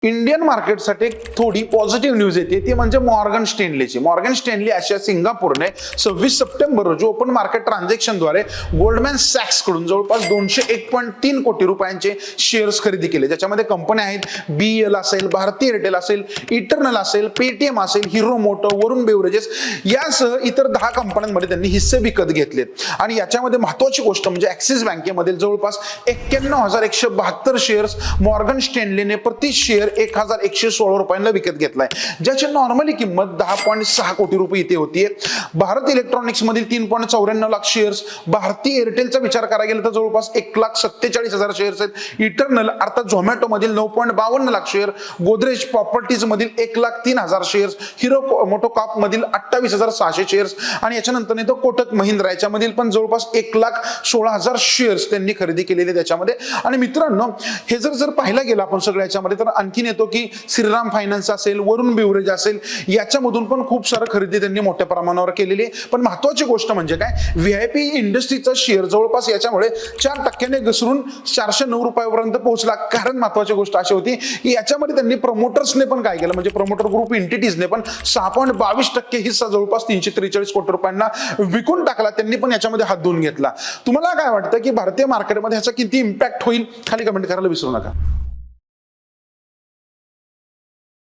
Indian मार्केटसाठी एक थोडी positive news येते ती म्हणजे मॉर्गन स्टॅनलीची. मॉर्गन स्टॅनली आशिया सिंगापूरने 26 सप्टेंबर रोजी ओपन मार्केट ट्रान्झॅक्शनद्वारे गोल्डमॅन सॅक्स कडून जवळपास 201.3 कोटी रुपयांचे शेअर्स खरेदी केले. ज्याच्यामध्ये कंपन्या आहेत BEL असेल, भारती एअरटेल असेल, इटर्नल असेल, पेटीएम असेल, हिरो मोटो, वरुण बेवरेजेस यासह इतर 10 कंपन्यांमध्ये त्यांनी हिस्से विकत घेतलेत. आणि याच्यामध्ये महत्त्वाची गोष्ट म्हणजे ॲक्सिस बँकेमधील जवळपास 91,172 शेअर्स मॉर्गन स्टॅनलीने प्रति शेअर 1,116 रुपयांना विकत घेतलाय, ज्याची नॉर्मली किंमत 10.6 कोटी रुपये इथे होतीये. भारत इलेक्ट्रॉनिक्स मधील 3.94 लाख शेअर्स, भारती एअरटेलचा विचार करायला गेला तर जवळपास 1,47,000 शेअर्स आहेत, इटर्नल अर्थात झोमॅटो मधील 9.52 लाख शेअर, गोदरेज प्रॉपर्टीज मधील 1,03,000 शेअर्स, हिरो मोटोकॉर्प मधील 28,600 शेअर्स आणि याच्यानंतर येतो कोटक महिंद्रा याच्यामधील पण जवळपास 1,16,000 शेअर्स त्यांनी खरेदी केलेले त्याच्यामध्ये. आणि मित्रांनो हे जर पाहायला गेलं आपण सगळ्या याच्यामध्ये तर आणखीन येतो की श्रीराम फायनान्स असेल, वरुण बेवरेज असेल याच्यामधून पण खूप सारं खरेदी त्यांनी मोठ्या प्रमाणावर केलेली आहे. पण महत्त्वाची गोष्ट म्हणजे काय, VIP इंडस्ट्रीचा शेअर जवळपास याच्यामुळे 4% घसरून 409 रुपयापर्यंत पोहोचला. कारण महत्त्वाची गोष्ट अशी होती की याच्यामध्ये त्यांनी प्रमोटर्सने पण काय केलं म्हणजे प्रमोटर ग्रुप एंटिटीजने पण 6.22% हिस्सा जवळपास 343 कोटी रुपयांना विकून टाकला. त्यांनी पण याच्यामध्ये हात धुवून घेतला. तुम्हाला काय वाटतं की भारतीय मार्केटमध्ये ह्याचा किती इम्पॅक्ट होईल? खाली कमेंट करायला विसरू नका.